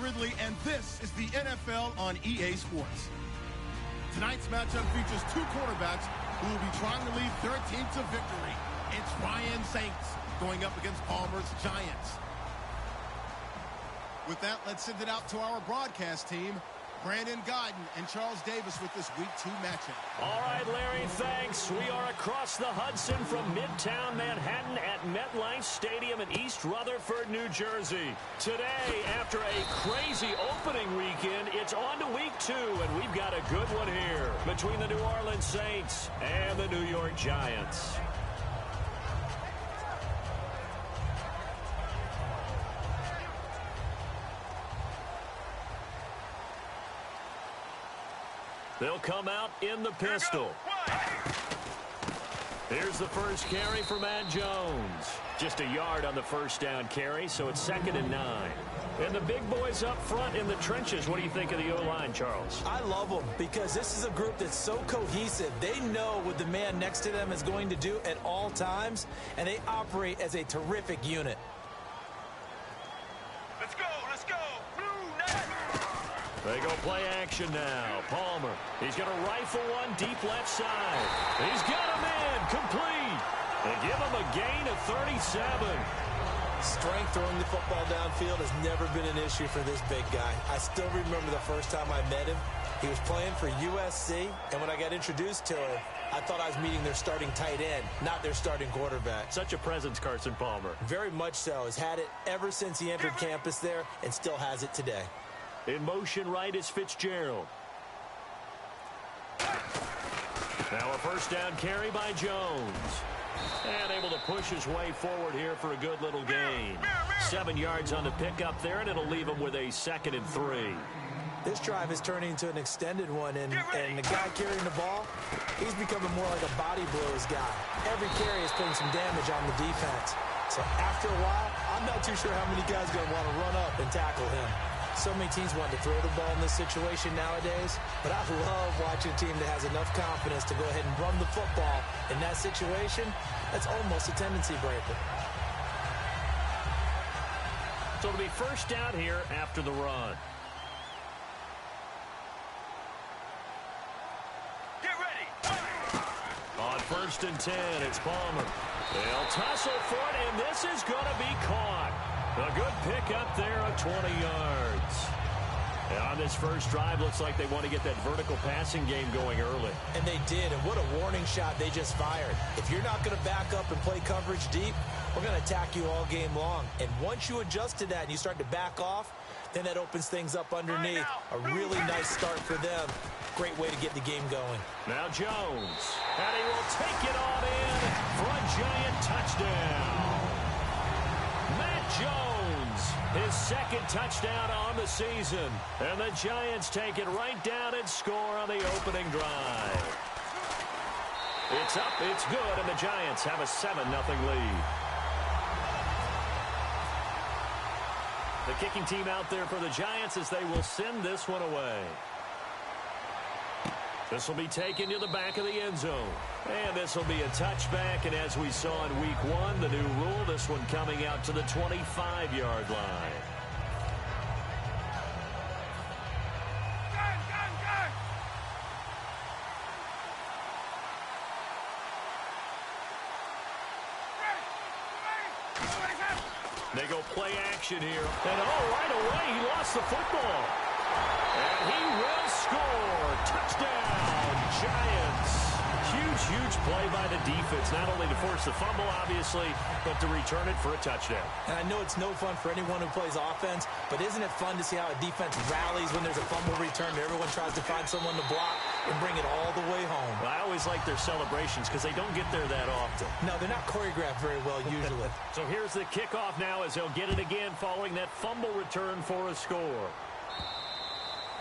Ridley, and this is the NFL on EA Sports. Tonight's matchup features two quarterbacks who will be trying to lead their team to victory. It's Ryan Saints going up against Palmer's Giants. With that, let's send it out to our broadcast team, Brandon Guyton and Charles Davis with this Week 2 matchup. All right, Larry, thanks. We are across the Hudson from Midtown Manhattan at MetLife Stadium in East Rutherford, New Jersey. Today, after a crazy opening weekend, it's on to Week 2, and we've got a good one here between the New Orleans Saints and the New York Giants. They'll come out in the pistol. Here's the first carry for Matt Jones. Just a yard on the first down carry, so it's 2nd and 9. And the big boys up front in the trenches. What do you think of the O-line, Charles? I love them because this is a group that's so cohesive. They know what the man next to them is going to do at all times, and they operate as a terrific unit. Let's go, let's go. Blue net. They go play action now. Palmer, he's going to rifle one deep left side. He's got him in, complete. They give him a gain of 37. Strength throwing the football downfield has never been an issue for this big guy. I still remember the first time I met him. He was playing for USC, and when I got introduced to him, I thought I was meeting their starting tight end, not their starting quarterback. Such a presence, Carson Palmer. Very much so. Has had it ever since he entered campus there and still has it today. In motion right is Fitzgerald. Now a first down carry by Jones. And able to push his way forward here for a good little gain. 7 yards on the pickup there, and it'll leave him with a 2nd and 3. This drive is turning into an extended one, and the guy carrying the ball, he's becoming more like a body blows guy. Every carry is putting some damage on the defense. So after a while, I'm not too sure how many guys are going to want to run up and tackle him. So many teams want to throw the ball in this situation nowadays, but I love watching a team that has enough confidence to go ahead and run the football in that situation. That's almost a tendency breaker. So it'll be first down here after the run. Get ready. On 1st and 10, it's Palmer. They'll tussle for it, and this is going to be caught. A good pick up there of 20 yards. And on this first drive, looks like they want to get that vertical passing game going early. And they did, and what a warning shot they just fired. If you're not going to back up and play coverage deep, we're going to attack you all game long. And once you adjust to that and you start to back off, then that opens things up underneath. A really nice start for them. Great way to get the game going. Now Jones, and he will take it on in for a Giant touchdown. Matt Jones, his 2nd touchdown on the season. And the Giants take it right down and score on the opening drive. It's up, it's good, and the Giants have a 7-0 lead. The kicking team out there for the Giants as they will send this one away. This will be taken to the back of the end zone. And this will be a touchback. And as we saw in Week 1, the new rule, this one coming out to the 25-yard line. They go play action here. And right away, he lost the football. And he will score. Touchdown, Giants. Huge play by the defense, not only to force the fumble, obviously, but to return it for a touchdown. And I know it's no fun for anyone who plays offense, but isn't it fun to see how a defense rallies when there's a fumble return and everyone tries to find someone to block and bring it all the way home? Well, I always like their celebrations because they don't get there that often. No, they're not choreographed very well usually. So here's the kickoff now as they'll get it again following that fumble return for a score.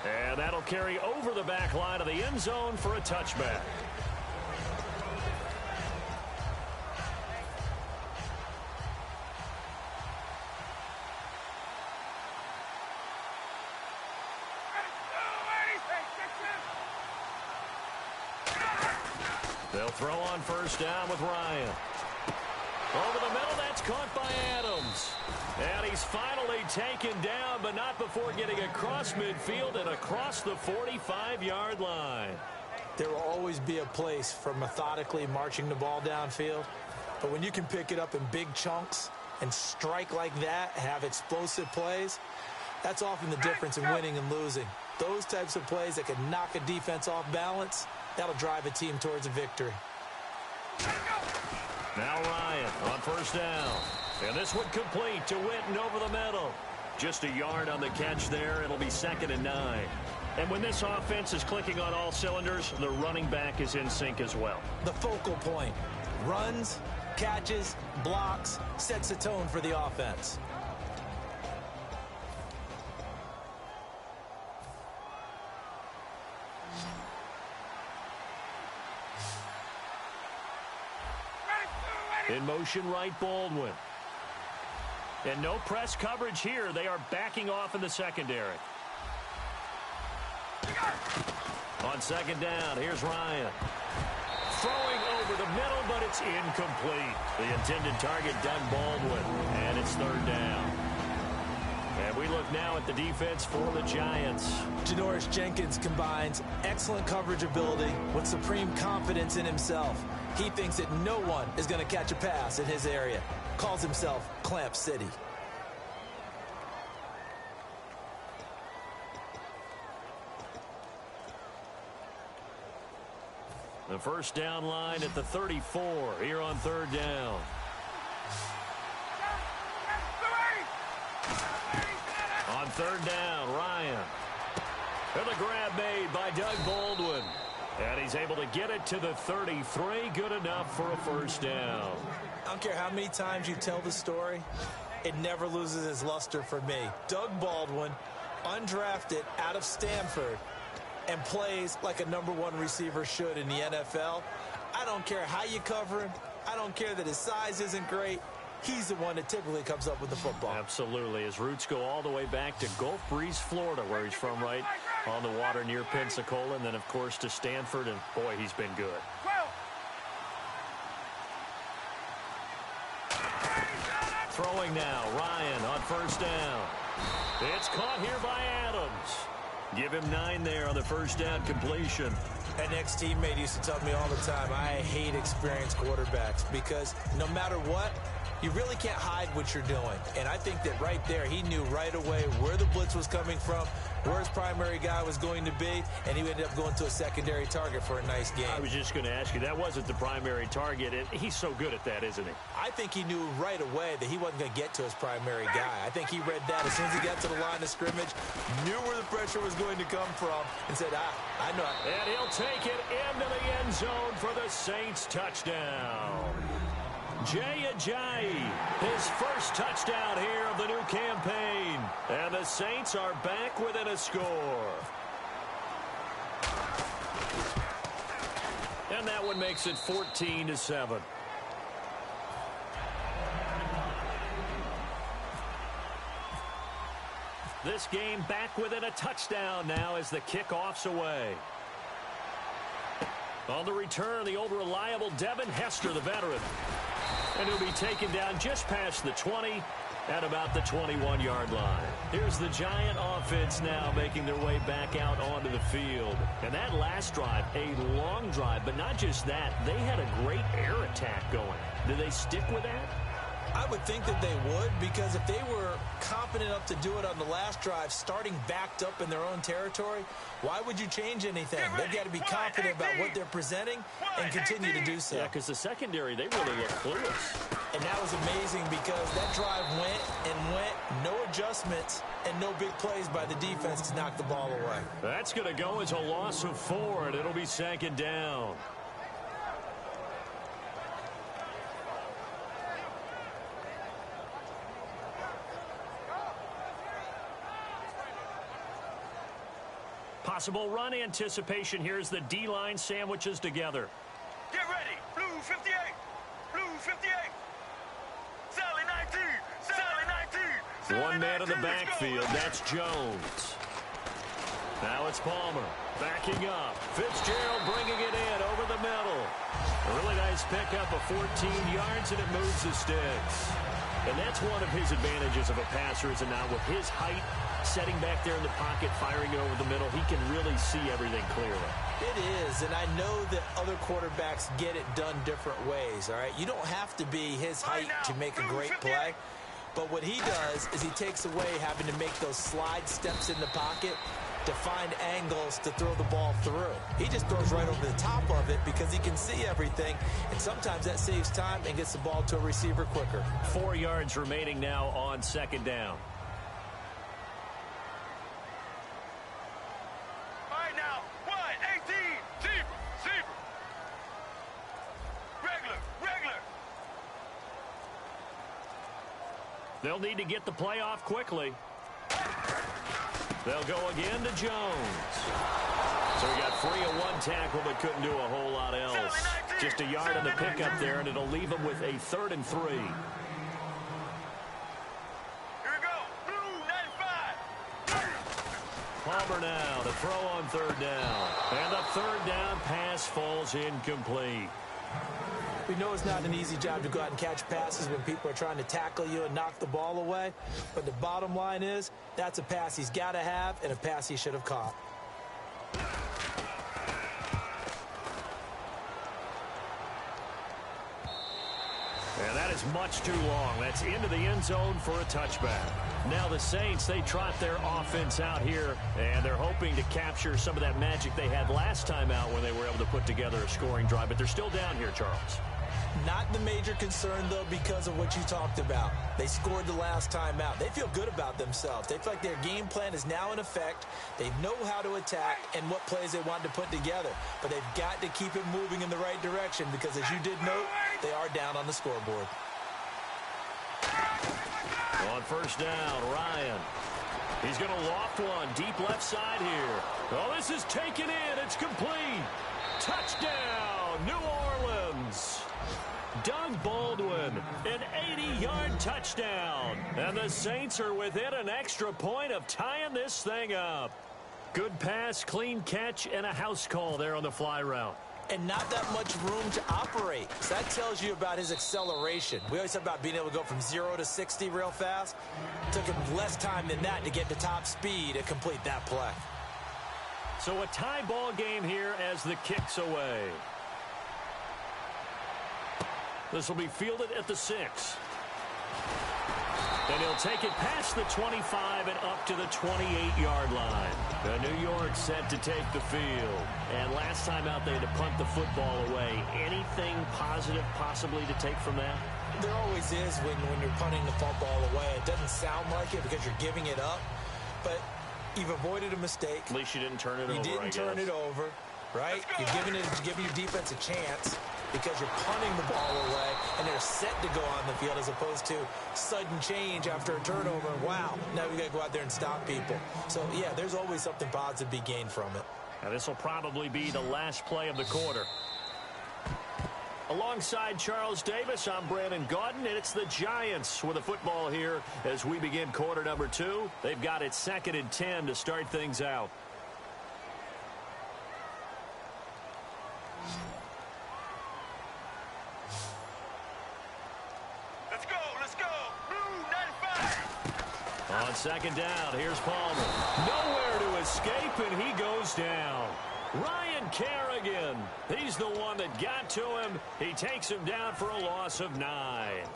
And that'll carry over the back line of the end zone for a touchback. They'll throw on first down with Ryan. Over the middle, that's caught by Adams. And he's finally taken down, but not before getting across midfield and across the 45-yard line. There will always be a place for methodically marching the ball downfield. But when you can pick it up in big chunks and strike like that, have explosive plays, that's often the difference in winning and losing. Those types of plays that can knock a defense off balance, that'll drive a team towards a victory. Now Ryan on first down. And this one complete to Witten over the middle. Just a yard on the catch there. It'll be 2nd and 9. And when this offense is clicking on all cylinders, the running back is in sync as well. The focal point. Runs, catches, blocks, sets the tone for the offense. In motion right, Baldwin. And no press coverage here. They are backing off in the secondary. On 2nd down, here's Ryan. Throwing over the middle, but it's incomplete. The intended target, Doug Baldwin. And it's 3rd down. And we look now at the defense for the Giants. Janoris Jenkins combines excellent coverage ability with supreme confidence in himself. He thinks that no one is going to catch a pass in his area. Calls himself Clamp City. The first down line at the 34 here on 3rd down. On 3rd down, Ryan. And the grab made by Doug Baldwin. And he's able to get it to the 33. Good enough for a first down. I don't care how many times you tell the story, it never loses its luster for me. Doug Baldwin, undrafted out of Stanford, and plays like a #1 receiver should in the NFL. I don't care how you cover him. I don't care that his size isn't great. He's the one that typically comes up with the football. Absolutely. His roots go all the way back to Gulf Breeze, Florida, where he's from, right on the water near Pensacola, and then, of course, to Stanford, and, boy, he's been good. Throwing now, Ryan on first down. It's caught here by Adams. Give him 9 there on the first down completion. An ex-teammate used to tell me all the time, I hate experienced quarterbacks because no matter what, you really can't hide what you're doing. And I think that right there, he knew right away where the blitz was coming from, where his primary guy was going to be, and he ended up going to a secondary target for a nice game. I was just going to ask you, that wasn't the primary target, and he's so good at that, isn't he? I think he knew right away that he wasn't going to get to his primary guy. I think he read that as soon as he got to the line of scrimmage, knew where the pressure was going to come from, and said, I know it. And he'll take it into the end zone for the Saints touchdown. Jay Ajayi, his first touchdown here of the new campaign. And the Saints are back within a score. And that one makes it 14-7. This game back within a touchdown now as the kickoff's away. On the return, the old reliable Devin Hester, the veteran. And he'll be taken down just past the 20 at about the 21-yard line. Here's the Giant offense now making their way back out onto the field. And that last drive, a long drive, but not just that. They had a great air attack going. Do they stick with that? I would think that they would, because if they were confident enough to do it on the last drive, starting backed up in their own territory, why would you change anything? They've got to be confident about what they're presenting and continue to do so. Yeah, because the secondary, they really look clueless. And that was amazing because that drive went and went, no adjustments, and no big plays by the defense to knock the ball away. That's going to go as a loss of 4, and it'll be 2nd down. Possible run anticipation. Here's the D-line sandwiches together. Get ready. Blue 58. Blue 58. Sally 19. Sally 19. One man in the backfield. That's Jones. Now it's Palmer. Backing up. Fitzgerald bringing it in over the middle. A really nice pickup of 14 yards, and it moves the sticks. And that's one of his advantages of a passer, is it not? With his height, setting back there in the pocket, firing it over the middle, he can really see everything clearly. It is, and I know that other quarterbacks get it done different ways, all right? You don't have to be his height to make a great play. But what he does is he takes away having to make those slide steps in the pocket to find angles to throw the ball through. He just throws right over the top of it because he can see everything, and sometimes that saves time and gets the ball to a receiver quicker. 4 yards remaining now on second down. All right, now, 1-18, zebra. Regular. They'll need to get the play off quickly. They'll go again to Jones. So he got free of one tackle but couldn't do a whole lot else. Just a yard on the pickup there, and it'll leave him with a 3rd and 3. Here we go. Blue 95. Palmer now to throw on 3rd down. And the 3rd down pass falls incomplete. We know it's not an easy job to go out and catch passes when people are trying to tackle you and knock the ball away. But the bottom line is, that's a pass he's got to have and a pass he should have caught. And that is much too long. That's into the end zone for a touchback. Now the Saints, they trot their offense out here, and they're hoping to capture some of that magic they had last time out when they were able to put together a scoring drive. But they're still down here, Charles. Not the major concern, though, because of what you talked about. They scored the last time out. They feel good about themselves. They feel like their game plan is now in effect. They know how to attack and what plays they want to put together. But they've got to keep it moving in the right direction because, as you did note, they are down on the scoreboard. On 1st down, Ryan. He's going to loft one deep left side here. Oh, this is taken in. It's complete. Touchdown, New Orleans. Doug Baldwin, an 80-yard touchdown. And the Saints are within an extra point of tying this thing up. Good pass, clean catch, and a house call there on the fly route. And not that much room to operate. So that tells you about his acceleration. We always talk about being able to go from 0 to 60 real fast. It took him less time than that to get to top speed and complete that play. So a tie ball game here as the kick's away. This will be fielded at the 6. And he'll take it past the 25 and up to the 28-yard line. New York set to take the field. And last time out, they had to punt the football away. Anything positive possibly to take from that? There always is when you're punting the football away. It doesn't sound like it because you're giving it up. But you've avoided a mistake. At least you didn't turn it over, You didn't turn it over, right? You're giving your defense a chance because you're punting the ball away, and they're set to go on the field as opposed to sudden change after a turnover. Wow, now we got to go out there and stop people. So, yeah, there's always something positive to be gained from it. Now, this will probably be the last play of the quarter. Alongside Charles Davis, I'm Brandon Gaudin, and it's the Giants with the football here as we begin quarter number 2. They've got it 2nd and 10 to start things out. Let's go. Blue 95. On 2nd down, here's Palmer. Nowhere to escape, and he goes down. Ryan Kerrigan, he's the one that got to him. He takes him down for a loss of 9.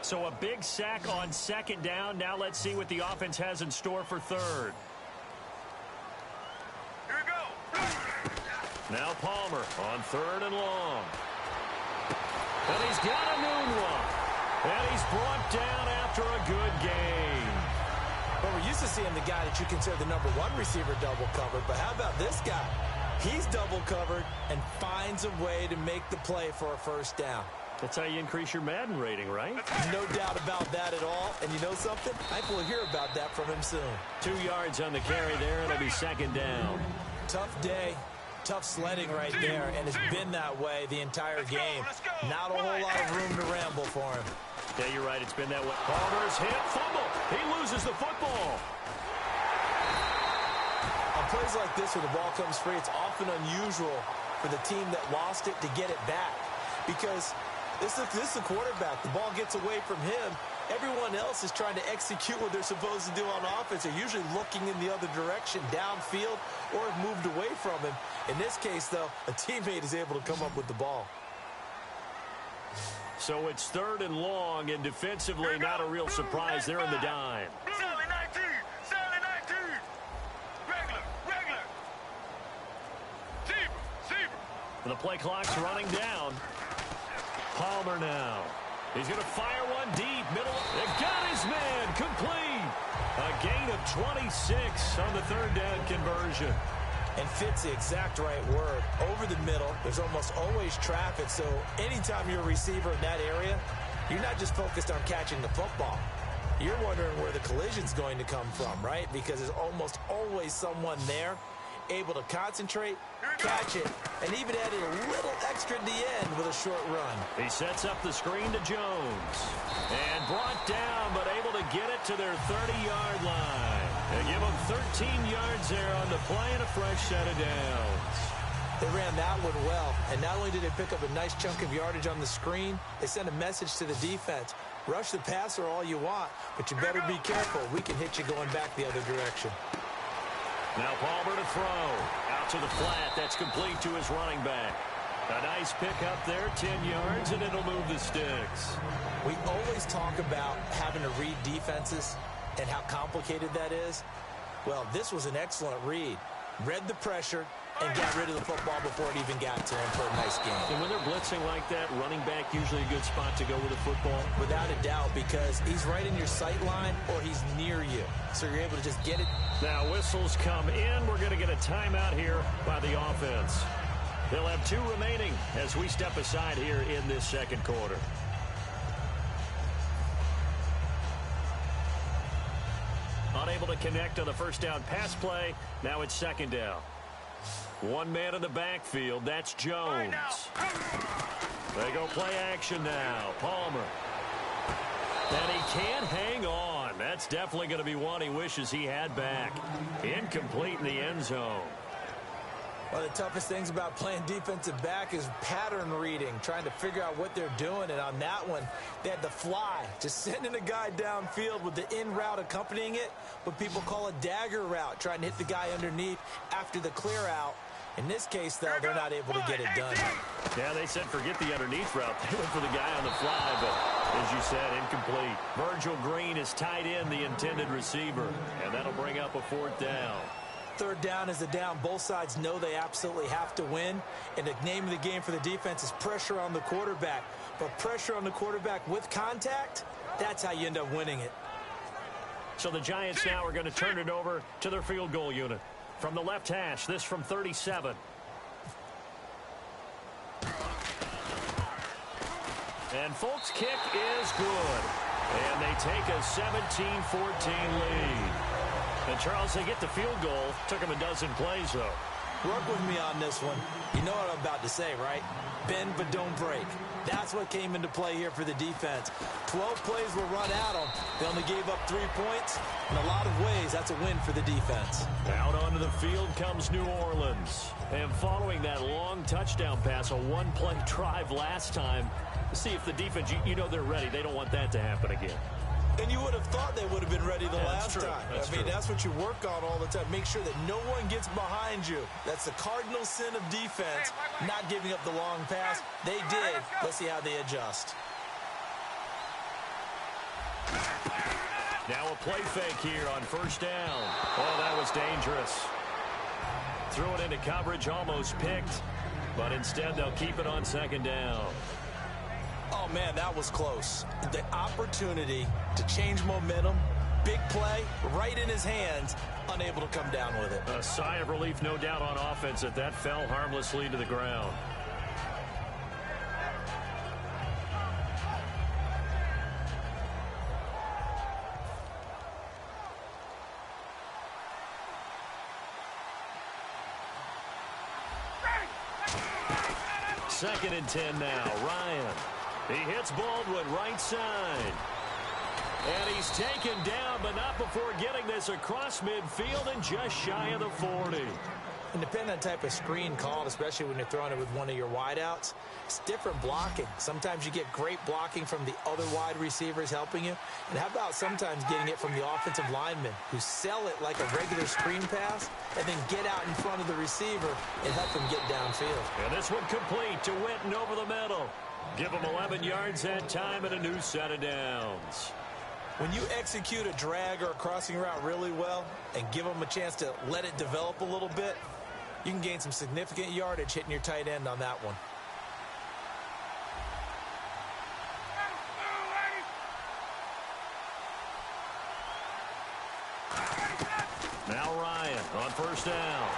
So a big sack on 2nd down. Now let's see what the offense has in store for 3rd. Here we go. Now Palmer on 3rd and long. And he's got a noon one. And he's brought down after a good game. Well, we're used to seeing the guy that you consider the number 1 receiver double covered. But how about this guy? He's double covered and finds a way to make the play for a 1st down. That's how you increase your Madden rating, right? No doubt about that at all. And you know something? I think we'll hear about that from him soon. 2 yards on the carry there, and it'll be 2nd down. Tough day. Tough sledding right there, and it's been that way the entire game. Not a whole lot of room to ramble for him. Yeah, you're right. It's been that way. Palmer's hit, fumble. He loses the football. I'll plays like this where the ball comes free, it's often unusual for the team that lost it to get it back. Because this is the quarterback. The ball gets away from him. Everyone else is trying to execute what they're supposed to do on offense. They're usually looking in the other direction, downfield, or have moved away from him. In this case, though, a teammate is able to come up with the ball. So it's 3rd and long, and defensively, not a real surprise. They're in the dime. Sally 19. Sally 19. Regular. Zebra. The play clock's running down. Palmer now. He's going to fire one deep. Middle. It got his man. Complete. A gain of 26 on the 3rd down conversion. And fits the exact right word. Over the middle, there's almost always traffic. So anytime you're a receiver in that area, you're not just focused on catching the football. You're wondering where the collision's going to come from, right? Because there's almost always someone there able to concentrate, catch it, and even added a little extra at the end with a short run. He sets up the screen to Jones. And brought down, but able to get it to their 30-yard line. They give him 13 yards there on the play and a fresh set of downs. They ran that one well, and not only did they pick up a nice chunk of yardage on the screen, they sent a message to the defense. Rush the passer all you want, but you better be careful. We can hit you going back the other direction. Now Palmer to throw. Out to the flat. That's complete to his running back. A nice pick up there, 10 yards, and it'll move the sticks. We always talk about having to read defenses and how complicated that is. Well, this was an excellent read. Read the pressure and got rid of the football before it even got to him for a nice game. And when they're blitzing like that, running back usually a good spot to go with the football? Without a doubt, because he's right in your sight line or he's near you. So you're able to just get it. Now whistles come in. We're going to get a timeout here by the offense. They'll have 2 remaining as we step aside here in this second quarter. Unable to connect on the first down pass play. Now it's 2nd down. One man in the backfield. That's Jones. They go play action now. Palmer. And he can't hang on. That's definitely going to be one he wishes he had back. Incomplete in the end zone. One of the toughest things about playing defensive back is pattern reading, trying to figure out what they're doing. And on that one, they had the fly, just sending a guy downfield with the in route accompanying it, what people call a dagger route, trying to hit the guy underneath after the clear out. In this case, though, they're not able to get it done. Yeah, they said forget the underneath route. They went for the guy on the fly, but as you said, incomplete. Virgil Green is tied in the intended receiver, and that'll bring up a 4th down. 3rd down is a down. Both sides know they absolutely have to win. And the name of the game for the defense is pressure on the quarterback. But pressure on the quarterback with contact, that's how you end up winning it. So the Giants now are going to turn it over to their field goal unit. From the left hash, this from 37. And Folk's kick is good. And they take a 17-14 lead. And Charles, they get the field goal. Took him a dozen plays, though. Work with me on this one. You know what I'm about to say, right? Bend but don't break. That's what came into play here for the defense. 12 plays were run at them. They only gave up 3 points. In a lot of ways, that's a win for the defense. Out onto the field comes New Orleans. And following that long touchdown pass, a 1-play drive last time, see if the defense, you know they're ready. They don't want that to happen again. And you would have thought they would have been ready the last time. That's true. That's what you work on all the time. Make sure that no one gets behind you. That's the cardinal sin of defense, not giving up the long pass. They did. Let's see how they adjust. Now a play fake here on 1st down. Oh, that was dangerous. Threw it into coverage, almost picked. But instead, they'll keep it on 2nd down. Oh, man, that was close. The opportunity to change momentum, big play, right in his hands, unable to come down with it. A sigh of relief, no doubt, on offense that fell harmlessly to the ground. Second and 10 now. Ryan. He hits Baldwin right side. And he's taken down, but not before getting this across midfield and just shy of the 40. And depending on the type of screen called, especially when you're throwing it with one of your wideouts, it's different blocking. Sometimes you get great blocking from the other wide receivers helping you. And how about sometimes getting it from the offensive linemen who sell it like a regular screen pass and then get out in front of the receiver and help them get downfield. And this one complete to Witten over the middle. Give him 11 yards that time and a new set of downs. When you execute a drag or a crossing route really well and give them a chance to let it develop a little bit, you can gain some significant yardage hitting your tight end on that one. Now Ryan on first down.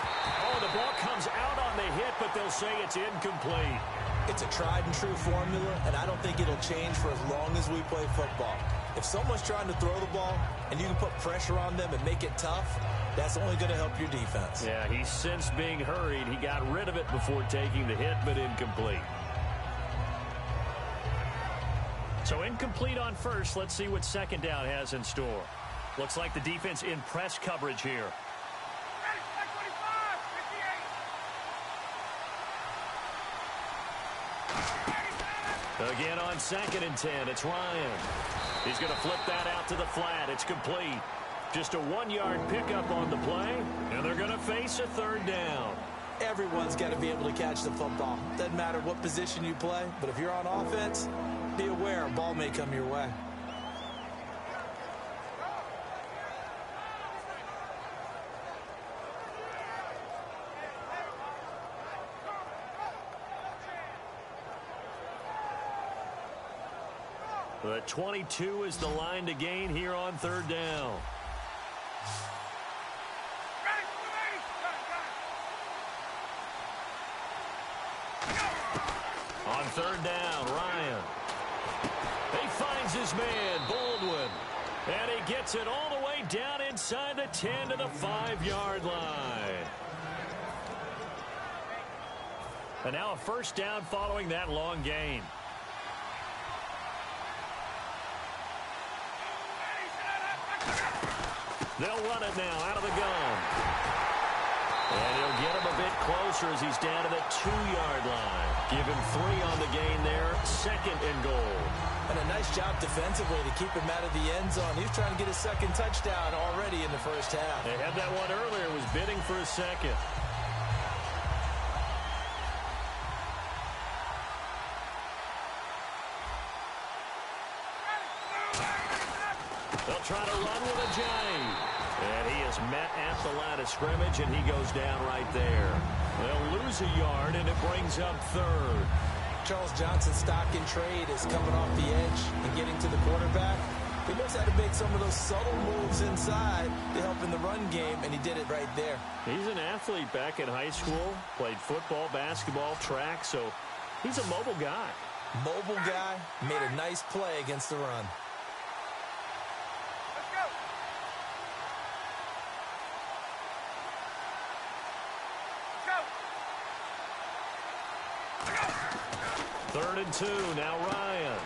Oh, the ball comes out on the hit, but they'll say it's incomplete. It's a tried and true formula, and I don't think it'll change for as long as we play football. If someone's trying to throw the ball and you can put pressure on them and make it tough, that's only going to help your defense. Yeah, he's since being hurried. He got rid of it before taking the hit, but incomplete. So incomplete on first. Let's see what second down has in store. Looks like the defense in press coverage here. Again on 2nd and 10, it's Ryan. He's going to flip that out to the flat. It's complete. Just a 1-yard pickup on the play, and they're going to face a third down. Everyone's got to be able to catch the football. Doesn't matter what position you play, but if you're on offense, be aware a ball may come your way. The 22 is the line to gain here on third down. On third down, Ryan. He finds his man, Baldwin. And he gets it all the way down inside the 10 to the 5-yard line. And now a first down following that long gain. They'll run it now out of the gun. And he'll get him a bit closer as he's down to the 2-yard line. Give him 3 on the gain there. 2nd and goal. And a nice job defensively to keep him out of the end zone. He's trying to get his second touchdown already in the first half. They had that one earlier, was bidding for a second. They'll try to run with a J. And he is met at the line of scrimmage, and he goes down right there. They'll lose a yard, and it brings up third. Charles Johnson's stock in trade is coming off the edge and getting to the quarterback. He knows how to make some of those subtle moves inside to help in the run game, and he did it right there. He's an athlete back in high school, played football, basketball, track, so he's a mobile guy. Mobile guy, made a nice play against the run. Third and 2, now Ryan.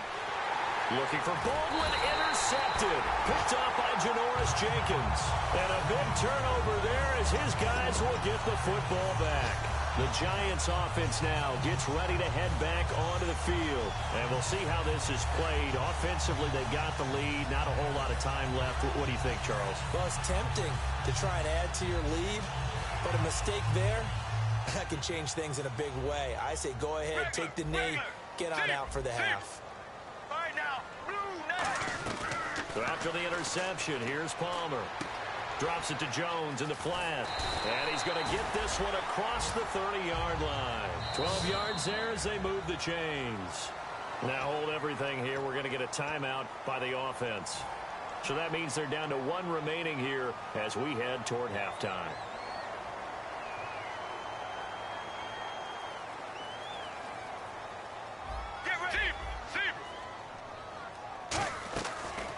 Looking for Baldwin, intercepted. Picked off by Janoris Jenkins. And a big turnover there as his guys will get the football back. The Giants offense now gets ready to head back onto the field. And we'll see how this is played. Offensively, they've got the lead. Not a whole lot of time left. What do you think, Charles? Well, it's tempting to try and add to your lead, but a mistake there, that can change things in a big way. I say go ahead, take the knee, get on out for the half. All right, now, blue, So after the interception, here's Palmer. Drops it to Jones in the flat. And he's going to get this one across the 30-yard line. 12 yards there as they move the chains. Now hold everything here. We're going to get a timeout by the offense. So that means they're down to 1 remaining here as we head toward halftime.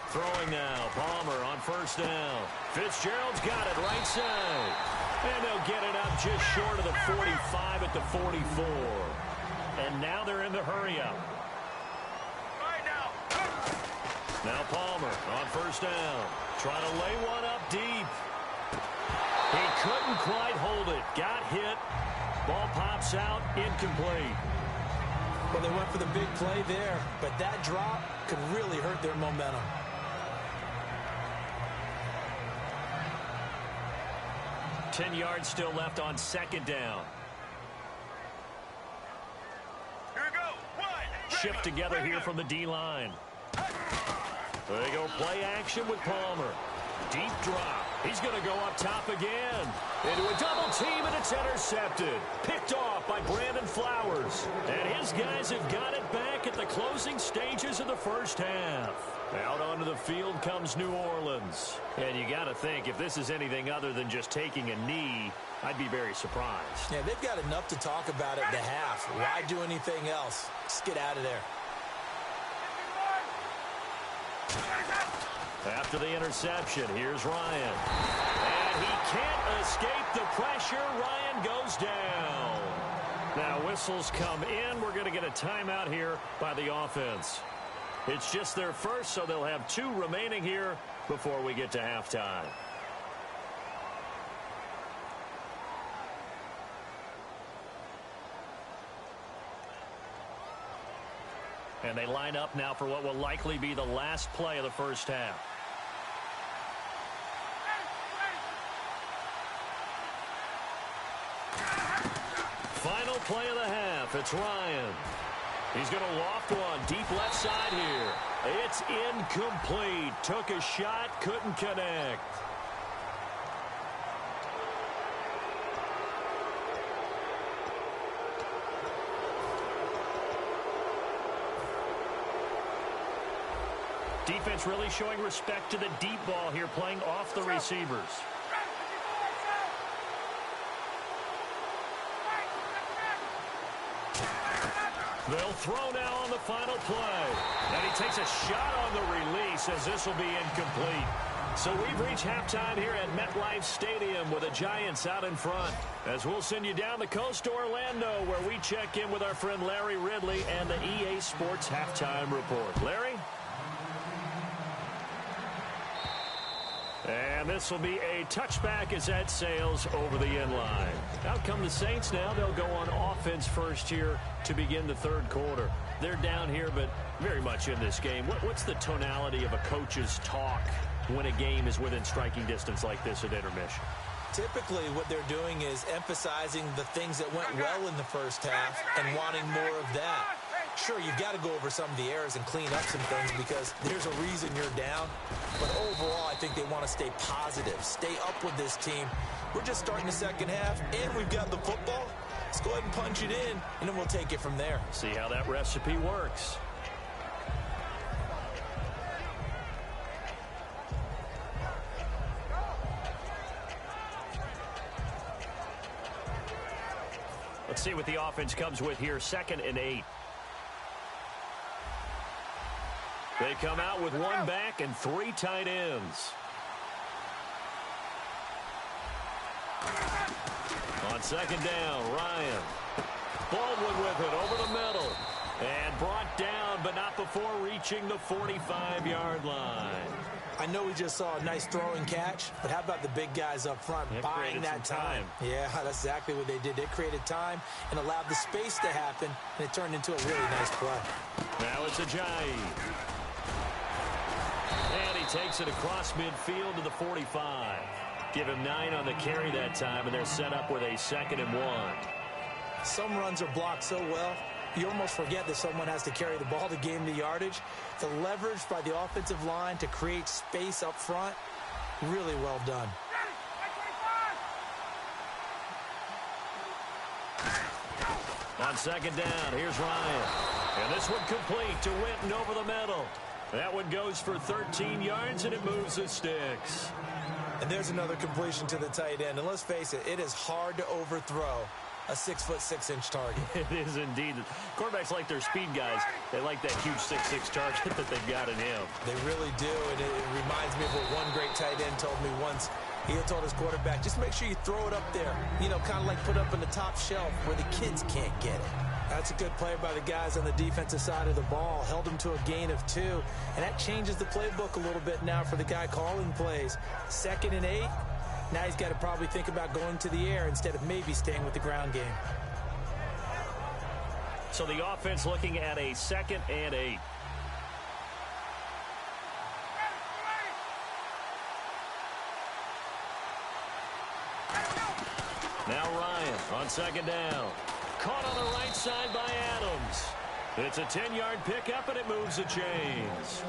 Throwing now, Palmer on first down. Fitzgerald's got it right side. And they'll get it up just short of the 45 at the 44. And now they're in the hurry-up. Now Palmer on first down. Trying to lay one up deep. He couldn't quite hold it. Got hit. Ball pops out. Incomplete. Well, they went for the big play there, but that drop could really hurt their momentum. Ten yards still left on second down. Here we go. Shift together here from the D-line. There you go, play action with Palmer. Deep drop. He's going to go up top again. Into a double team, and it's intercepted. Picked off by Brandon Flowers. And his guys have got it back at the closing stages of the first half. Out onto the field comes New Orleans. And you got to think, if this is anything other than just taking a knee, I'd be very surprised. Yeah, they've got enough to talk about at the half. Why do anything else? Just get out of there. After the interception, here's Ryan. And he can't escape the pressure. Ryan goes down. Now whistles come in. We're going to get a timeout here by the offense. It's just their first, so they'll have 2 remaining here before we get to halftime. And they line up now for what will likely be the last play of the first half. Final play of the half. It's Ryan. He's going to loft one deep left side here. It's incomplete. Took a shot, couldn't connect. Defense really showing respect to the deep ball here, playing off the receivers. They'll throw now on the final play. And he takes a shot on the release as this will be incomplete. So we've reached halftime here at MetLife Stadium with the Giants out in front. As we'll send you down the coast to Orlando, where we check in with our friend Larry Ridley and the EA Sports Halftime Report. Larry? And this will be a touchback as that sails over the end line. Out come the Saints now. They'll go on offense first here to begin the third quarter. They're down here, but very much in this game. What's the tonality of a coach's talk when a game is within striking distance like this at intermission? Typically, what they're doing is emphasizing the things that went well in the first half and wanting more of that. Sure, you've got to go over some of the errors and clean up some things because there's a reason you're down. But overall, I think they want to stay positive, stay up with this team. We're just starting the second half, and we've got the football. Let's go ahead and punch it in, and then we'll take it from there. See how that recipe works. Let's see what the offense comes with here. 2nd and 8. They come out with 1 back and 3 tight ends. On 2nd down, Ryan. Baldwin with it over the middle. And brought down, but not before reaching the 45-yard line. I know we just saw a nice throwing catch, but how about the big guys up front buying that time? Yeah, that's exactly what they did. They created time and allowed the space to happen, and it turned into a really nice play. Now it's Ajayi. And he takes it across midfield to the 45. Give him 9 on the carry that time, and they're set up with a 2nd and 1. Some runs are blocked so well, you almost forget that someone has to carry the ball to gain the yardage. The leverage by the offensive line to create space up front, really well done. On 2nd down, here's Ryan. And this one complete to Winton over the middle. That one goes for 13 yards, and it moves the sticks. And there's another completion to the tight end. And let's face it, it is hard to overthrow a 6'6" target. It is indeed. Quarterbacks like their speed guys. They like that huge 6'6" target that they've got in him. They really do, and it reminds me of what one great tight end told me once. He had told his quarterback, just make sure you throw it up there. You know, kind of like put up on the top shelf where the kids can't get it. That's a good play by the guys on the defensive side of the ball. Held him to a gain of 2. And that changes the playbook a little bit now for the guy calling plays. 2nd and 8. Now he's got to probably think about going to the air instead of maybe staying with the ground game. So the offense looking at a 2nd and 8. Now Ryan on 2nd down. Caught on the right side by Adams. It's a 10-yard pickup, and it moves the chains.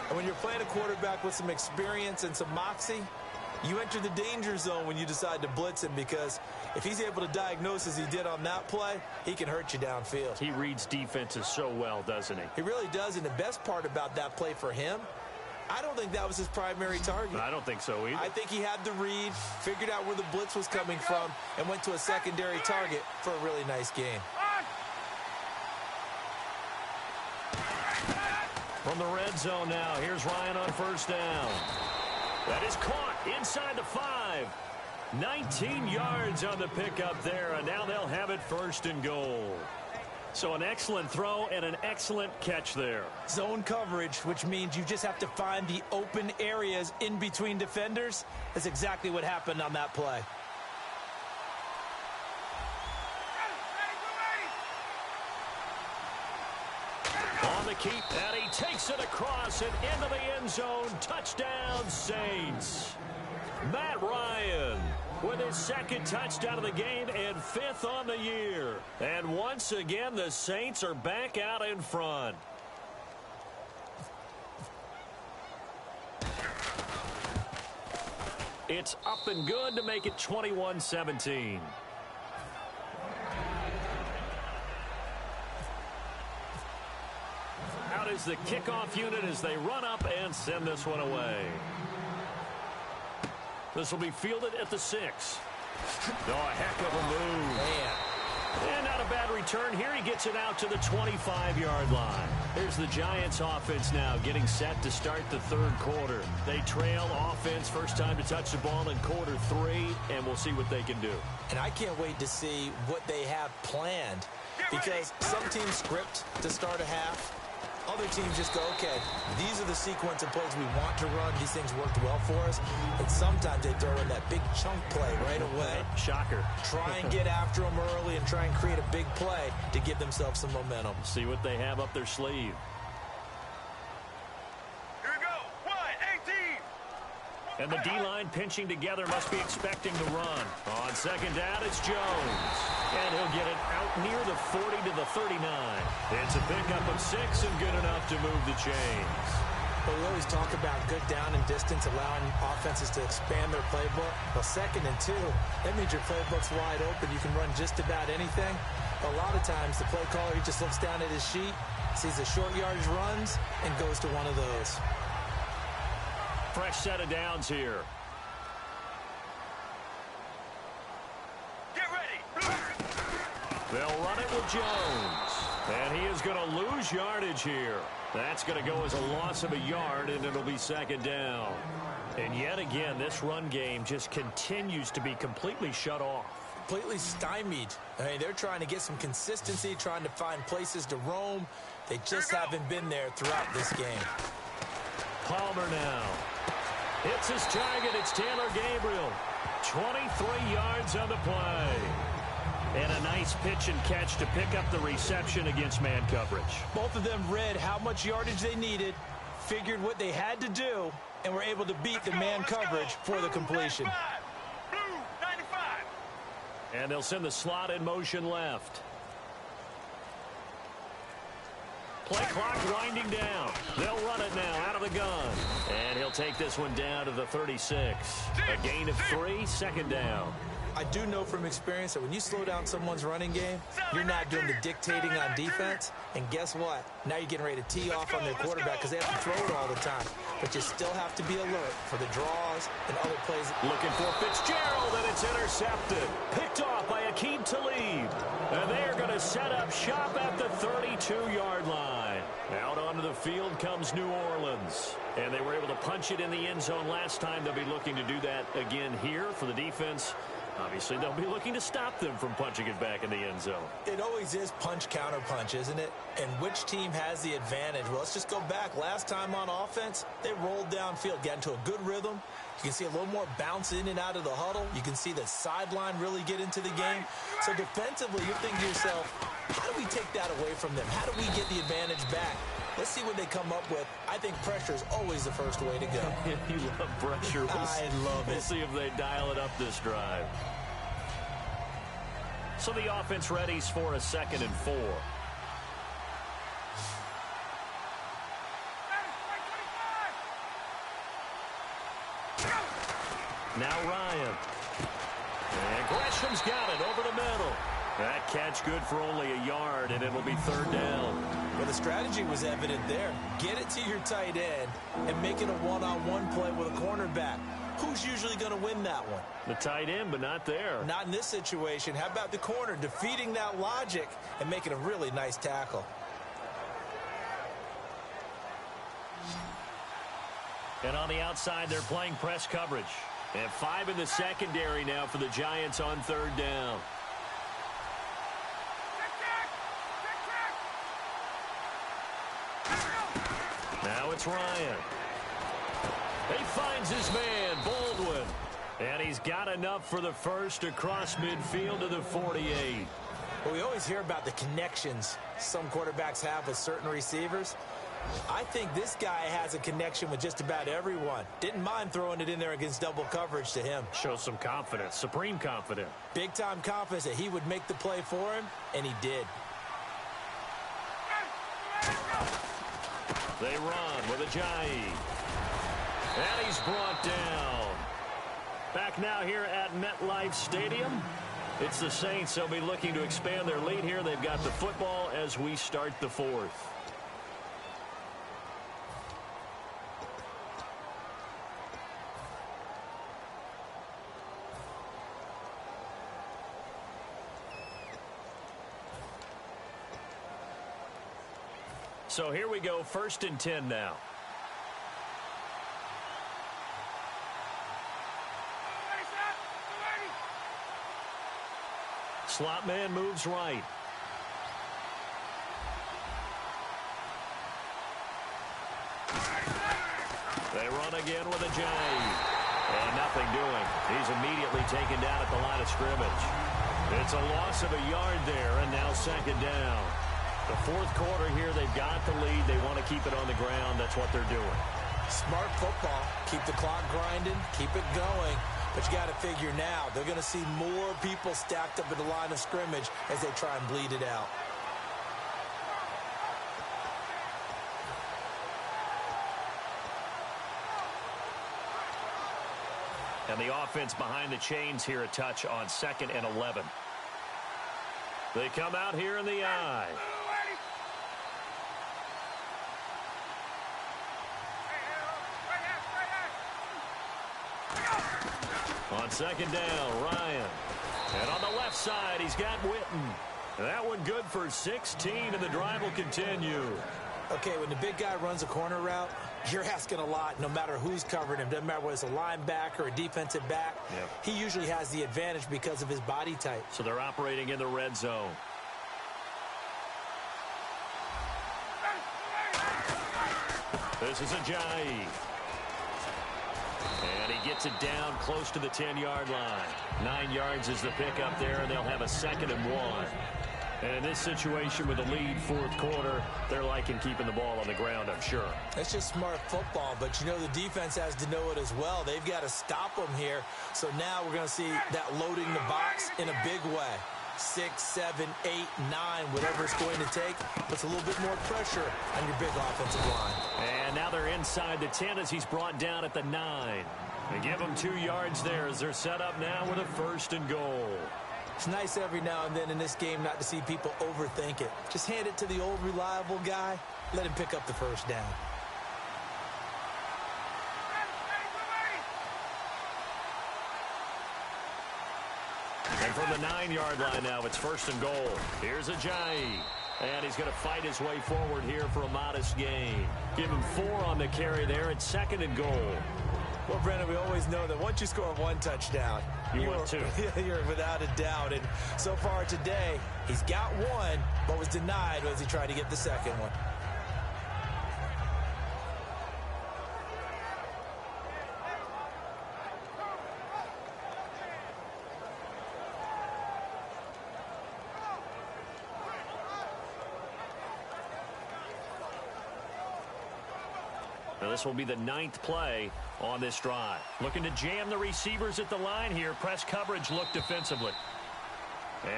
And when you're playing a quarterback with some experience and some moxie, you enter the danger zone when you decide to blitz him, because if he's able to diagnose as he did on that play, he can hurt you downfield. He reads defenses so well, doesn't he? He really does, and the best part about that play for him, I don't think that was his primary target. I don't think so either. I think he had the read, figured out where the blitz was coming from, and went to a secondary target for a really nice gain. From the red zone now, here's Ryan on 1st down. That is caught inside the 5. 19 yards on the pickup there, and now they'll have it 1st and goal. So an excellent throw and an excellent catch there. Zone coverage, which means you just have to find the open areas in between defenders. That's exactly what happened on that play. On the keep, and he takes it across and into the end zone. Touchdown, Saints. Matt Ryan with his 2nd touchdown of the game and 5th on the year. And once again, the Saints are back out in front. It's up and good to make it 21-17. Out is the kickoff unit as they run up and send this one away. This will be fielded at the 6. Oh, a heck of a move. Man. And not a bad return here. He gets it out to the 25-yard line. Here's the Giants offense now getting set to start the 3rd quarter. They trail offense, first time to touch the ball in quarter 3, and we'll see what they can do. And I can't wait to see what they have planned, because some teams script to start a half. Other teams just go, okay, these are the sequence of plays we want to run. These things worked well for us. And sometimes they throw in that big chunk play right away. Shocker. Try and get after them early and try and create a big play to give themselves some momentum. See what they have up their sleeve. Here we go. 1-18. And the D-line pinching together must be expecting the run. On 2nd down, it's Jones. And he'll get it out near the 40 to the 39. It's a pickup of 6 and good enough to move the chains. But we always talk about good down and distance, allowing offenses to expand their playbook. Well, 2nd and 2, that means your playbook's wide open. You can run just about anything. A lot of times, the play caller, he just looks down at his sheet, sees the short yardage runs, and goes to one of those. Fresh set of downs here. Get ready. They'll run it with Jones. And he is going to lose yardage here. That's going to go as a loss of a yard, and it'll be 2nd down. And yet again, this run game just continues to be completely shut off. Completely stymied. I mean, they're trying to get some consistency, trying to find places to roam. They just haven't been there throughout this game. Palmer now. Hits his target. It's Taylor Gabriel. 23 yards on the play. And a nice pitch and catch to pick up the reception against man coverage. Both of them read how much yardage they needed, figured what they had to do, and were able to beat the man coverage for the completion. Blue 95. And they'll send the slot in motion left. Play clock winding down. They'll run it now out of the gun. And he'll take this one down to the 36. A gain of 3, 2nd down. I do know from experience that when you slow down someone's running game, you're not doing the dictating on defense. And guess what? Now you're getting ready to tee off on their quarterback because they have to throw it all the time. But you still have to be alert for the draws and other plays. Looking for Fitzgerald, and it's intercepted. Picked off by Aqib Talib. And they're going to set up shop at the 32-yard line. Out onto the field comes New Orleans. And they were able to punch it in the end zone last time. They'll be looking to do that again here for the defense. Obviously, they'll be looking to stop them from punching it back in the end zone. It always is punch-counter-punch, isn't it? And which team has the advantage? Well, let's just go back. Last time on offense, they rolled downfield, got into a good rhythm. You can see a little more bounce in and out of the huddle. You can see the sideline really get into the game. So defensively, you're thinking to yourself, how do we take that away from them? How do we get the advantage back? Let's see what they come up with. I think pressure is always the first way to go. You love pressure. I love it. We'll see if they dial it up this drive. So the offense readies for a 2nd and 4. Now Ryan. And Gresham's got it over the middle. That catch good for only a yard, and it'll be 3rd down. Well, the strategy was evident there. Get it to your tight end and make it a one-on-one play with a cornerback. Who's usually going to win that one? The tight end, but not there. Not in this situation. How about the corner defeating that logic and making a really nice tackle? And on the outside, they're playing press coverage. And 5 in the secondary now for the Giants on 3rd down. Now it's Ryan. He finds his man, Baldwin. And he's got enough for the first across midfield to the 48. Well, we always hear about the connections some quarterbacks have with certain receivers. I think this guy has a connection with just about everyone. Didn't mind throwing it in there against double coverage to him. Shows some confidence, supreme confidence. Big-time confidence that he would make the play for him, and he did. They run with Ajayi. And he's brought down. Back now here at MetLife Stadium. It's the Saints. They'll be looking to expand their lead here. They've got the football as we start the 4th. So here we go, 1st and 10 now. Slot man moves right. They run again with Ajayi. And nothing doing. He's immediately taken down at the line of scrimmage. It's a loss of a yard there, and now 2nd down. The 4th quarter here, they've got the lead. They want to keep it on the ground. That's what they're doing. Smart football. Keep the clock grinding. Keep it going. But you got to figure now, they're going to see more people stacked up at the line of scrimmage as they try and bleed it out. And the offense behind the chains here a touch on 2nd and 11. They come out here in the I. On 2nd down, Ryan. And on the left side, he's got Witten. That one good for 16, and the drive will continue. Okay, when the big guy runs a corner route, you're asking a lot no matter who's covering him. Doesn't matter whether it's a linebacker or a defensive back. Yep. He usually has the advantage because of his body type. So they're operating in the red zone. This is Ajayi. And he gets it down close to the 10-yard line. 9 yards is the pickup there, and they'll have a 2nd and 1. And in this situation with the lead 4th quarter, they're liking keeping the ball on the ground, I'm sure. It's just smart football, but you know the defense has to know it as well. They've got to stop them here. So now we're going to see that loading the box in a big way. 6, 7, 8, 9, whatever it's going to take. Puts a little bit more pressure on your big offensive line. And now they're inside the 10 as he's brought down at the 9. They give him 2 yards there as they're set up now with a 1st and goal. It's nice every now and then in this game not to see people overthink it. Just hand it to the old reliable guy. Let him pick up the 1st down. And from the 9-yard line now, it's 1st and goal. Here's Ajayi. And he's going to fight his way forward here for a modest gain. Give him 4 on the carry there. It's 2nd and goal. Well, Brandon, we always know that once you score 1 touchdown, you're 2. You're without a doubt. And so far today, he's got 1, but was denied as he tried to get the 2nd one. Now this will be the 9th play on this drive. Looking to jam the receivers at the line here. Press coverage look defensively.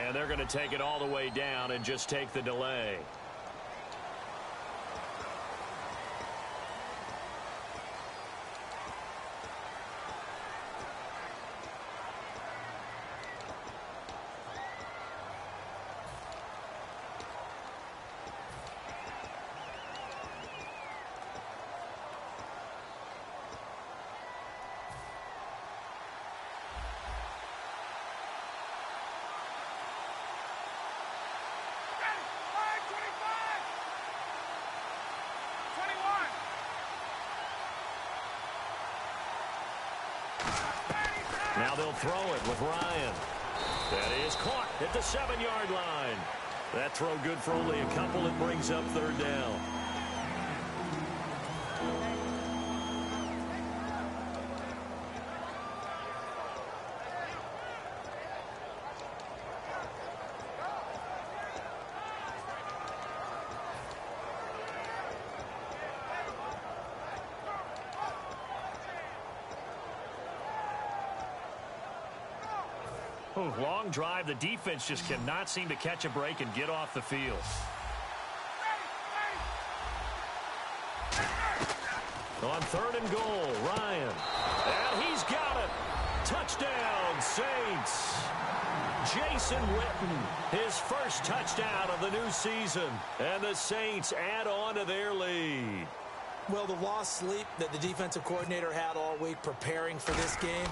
And they're going to take it all the way down and just take the delay. Now they'll throw it with Ryan. That is caught at the 7-yard line. That throw good for only a couple. It brings up 3rd down. Long drive. The defense just cannot seem to catch a break and get off the field. On 3rd and goal, Ryan. And he's got it. Touchdown, Saints. Jason Witten, his 1st touchdown of the new season. And the Saints add on to their lead. Well, the lost sleep that the defensive coordinator had all week preparing for this game,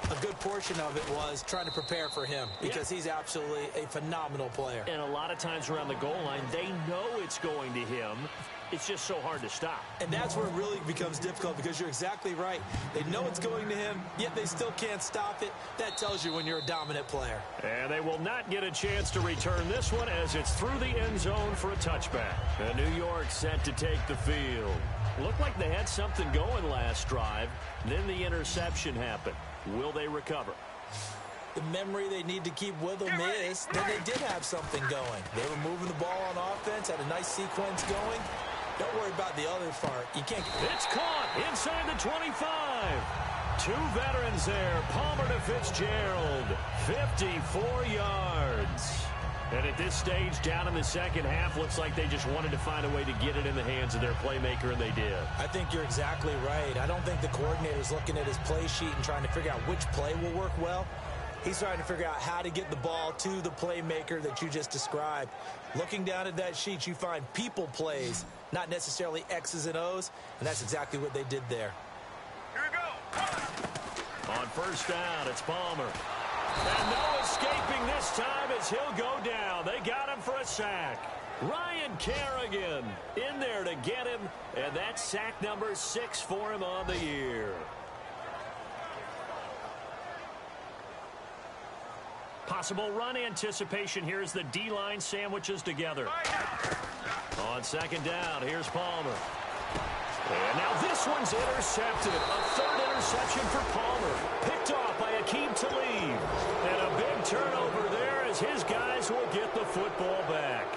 a good portion of it was trying to prepare for him because he's absolutely a phenomenal player. And a lot of times around the goal line, they know it's going to him. It's just so hard to stop. And that's where it really becomes difficult because you're exactly right. They know it's going to him, yet they still can't stop it. That tells you when you're a dominant player. And they will not get a chance to return this one as it's through the end zone for a touchback. And New York set to take the field. Looked like they had something going last drive. Then the interception happened. Will they recover? The memory they need to keep with them is that they did have something going. They were moving the ball on offense, had a nice sequence going. Don't worry about the other part. You can't. It's caught inside the 25. 2 veterans there. Palmer to Fitzgerald. 54 yards. And at this stage, down in the second half, looks like they just wanted to find a way to get it in the hands of their playmaker, and they did. I think you're exactly right. I don't think the coordinator's looking at his play sheet and trying to figure out which play will work well. He's trying to figure out how to get the ball to the playmaker that you just described. Looking down at that sheet, you find people plays, not necessarily X's and O's, and that's exactly what they did there. Here we go. On 1st down, it's Palmer. And no escaping this time as he'll go down. They got him for a sack. Ryan Kerrigan in there to get him, and that's sack number 6 for him on the year. Possible run anticipation here as the D-line sandwiches together. On 2nd down, here's Palmer. And now this one's intercepted. A 3rd interception for Palmer. Picked off by Akeem Talib. And a big turnover there as his guys will get the football back.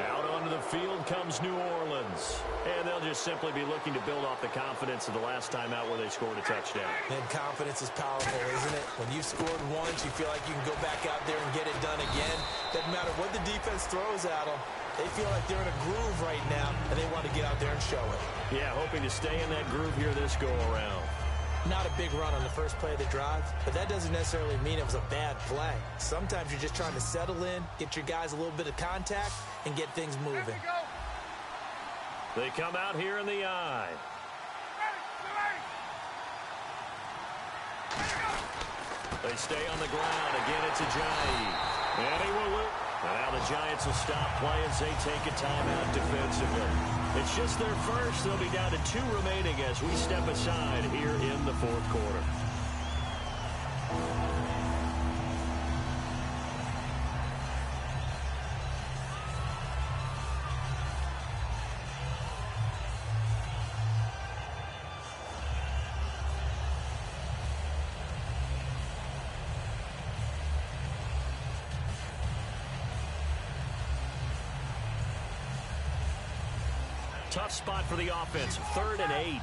Out onto the field comes New Orleans. And they'll just simply be looking to build off the confidence of the last time out where they scored a touchdown. And confidence is powerful, isn't it? When you've scored once, you feel like you can go back out there and get it done again. That No matter what the defense throws at them, they feel like they're in a groove right now, and they want to get out there and show it. Yeah, hoping to stay in that groove here this go-around. Not a big run on the first play of the drive, but that doesn't necessarily mean it was a bad play. Sometimes you're just trying to settle in, get your guys a little bit of contact, and get things moving. They come out here in the eye. They stay on the ground. Again, it's Ajayi. And he will lose. Now the Giants will stop play as they take a timeout defensively. It's just their first. They'll be down to 2 remaining as we step aside here in the fourth quarter. Tough spot for the offense. 3rd and 8.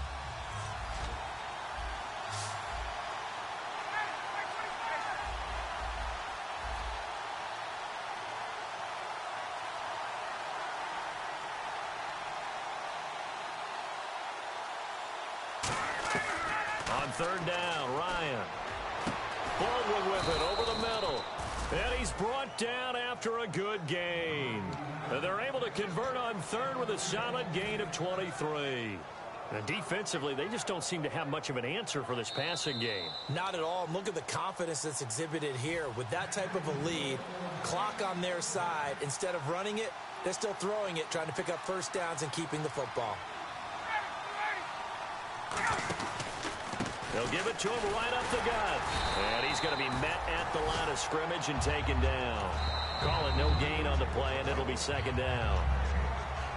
On 3rd down, Ryan. Baldwin with it over the middle. And he's brought down after a good gain. And they're able to convert on 3rd with a solid gain of 23. And defensively, they just don't seem to have much of an answer for this passing game. Not at all. Look at the confidence that's exhibited here. With that type of a lead, clock on their side, instead of running it, they're still throwing it, trying to pick up first downs and keeping the football. They'll give it to him right up the gut. And he's going to be met at the line of scrimmage and taken down. Call it no gain on the play, and it'll be 2nd down.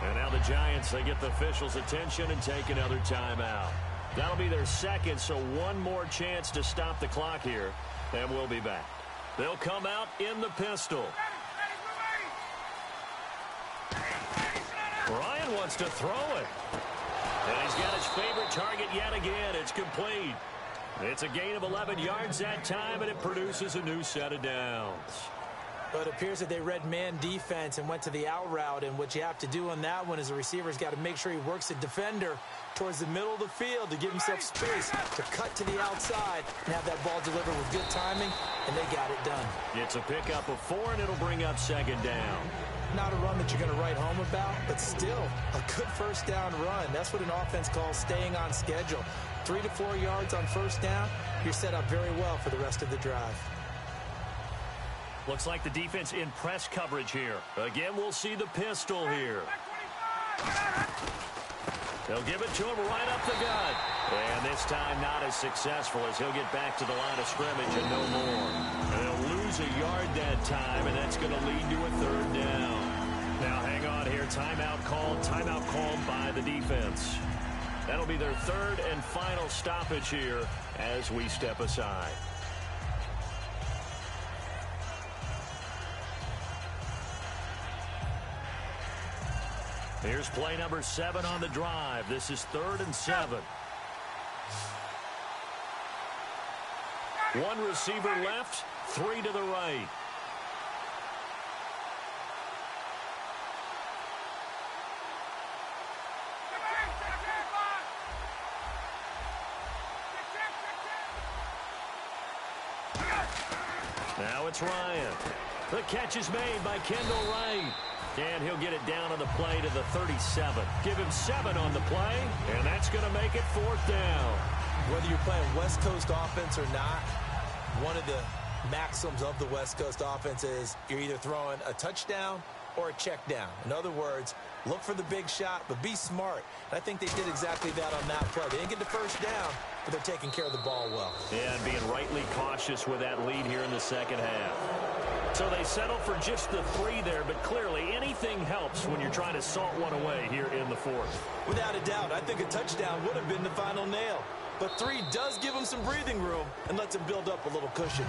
And now the Giants, they get the officials' attention and take another timeout. That'll be their 2nd, so one more chance to stop the clock here, and we'll be back. They'll come out in the pistol. Ryan wants to throw it. And he's got his favorite target yet again. It's complete. It's a gain of 11 yards that time, and it produces a new set of downs. But it appears that they read man defense and went to the out route, and what you have to do on that one is the receiver's got to make sure he works the defender towards the middle of the field to give himself space to cut to the outside and have that ball delivered with good timing, and they got it done. It's a pickup of 4, and it'll bring up 2nd down. Not a run that you're going to write home about, but still a good first down run. That's what an offense calls staying on schedule. 3 to 4 yards on first down, you're set up very well for the rest of the drive. Looks like the defense in press coverage here. Again, we'll see the pistol here. They'll give it to him right up the gut. And this time not as successful as he'll get back to the line of scrimmage and no more. And they'll lose a yard that time, and that's going to lead to a 3rd down. Now hang on here. Timeout called by the defense. That'll be their 3rd and final stoppage here as we step aside. Here's play number 7 on the drive. This is 3rd and 7. One receiver left, 3 to the right. Now it's Ryan. The catch is made by Kendall Wright. And he'll get it down on the play to the 37. Give him 7 on the play, and that's going to make it 4th down. Whether you're playing West Coast offense or not, one of the maxims of the West Coast offense is you're either throwing a touchdown or a check down. In other words, look for the big shot, but be smart. And I think they did exactly that on that play. They didn't get the first down, but they're taking care of the ball well. Yeah, and being rightly cautious with that lead here in the second half. So they settle for just the 3 there, but clearly anything helps when you're trying to salt one away here in the 4th. Without a doubt, I think a touchdown would have been the final nail. But 3 does give them some breathing room and lets them build up a little cushion.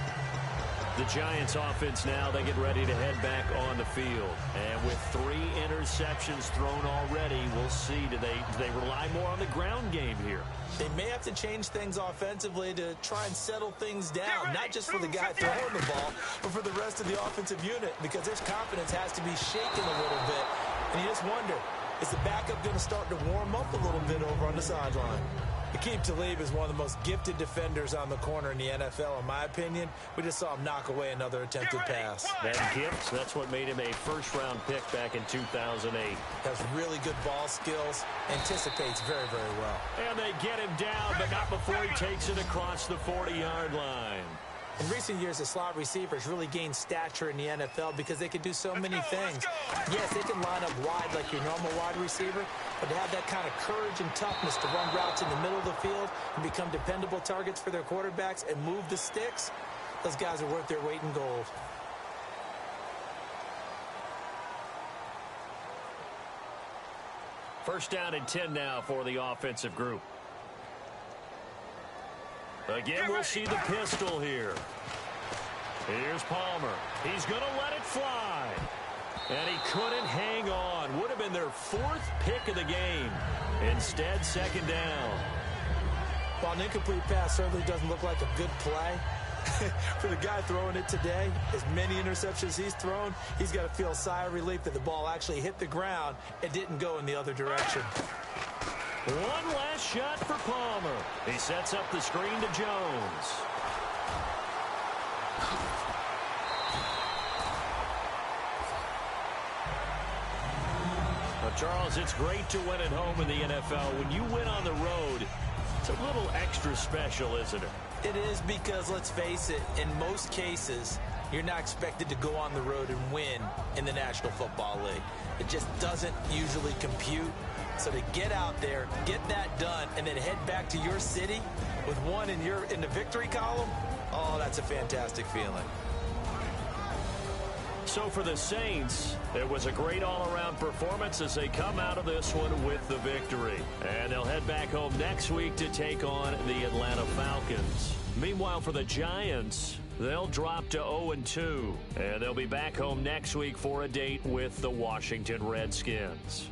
The Giants offense now, they get ready to head back on the field. And with 3 interceptions thrown already, we'll see, do they rely more on the ground game here? They may have to change things offensively to try and settle things down, not just for the guy throwing the ball, but for the rest of the offensive unit, because his confidence has to be shaken a little bit. And you just wonder, is the backup going to start to warm up a little bit over on the sideline? Aqib Talib is one of the most gifted defenders on the corner in the NFL, in my opinion. We just saw him knock away another attempted pass. That gift, that's what made him a first-round pick back in 2008. Has really good ball skills, anticipates very, very well. And they get him down, but not before he takes it across the 40-yard line. In recent years, the slot receivers really gained stature in the NFL because they can do so many things. Yes, they can line up wide like your normal wide receiver, but to have that kind of courage and toughness to run routes in the middle of the field and become dependable targets for their quarterbacks and move the sticks, those guys are worth their weight in gold. First down and 10 now for the offensive group. Again, we'll see the pistol here. Here's Palmer. He's going to let it fly. And he couldn't hang on. Would have been their 4th pick of the game. Instead, second down. While an incomplete pass certainly doesn't look like a good play, for the guy throwing it today, as many interceptions he's thrown, he's got to feel a sigh of relief that the ball actually hit the ground and didn't go in the other direction. One last shot for Palmer. He sets up the screen to Jones. Well, Charles, it's great to win at home in the NFL. When you win on the road, it's a little extra special, isn't it? It is, because, let's face it, in most cases, you're not expected to go on the road and win in the National Football League. It just doesn't usually compute. So to get out there, get that done, and then head back to your city with one in the victory column, oh, that's a fantastic feeling. So for the Saints, it was a great all-around performance as they come out of this one with the victory. And they'll head back home next week to take on the Atlanta Falcons. Meanwhile, for the Giants, they'll drop to 0-2, and they'll be back home next week for a date with the Washington Redskins.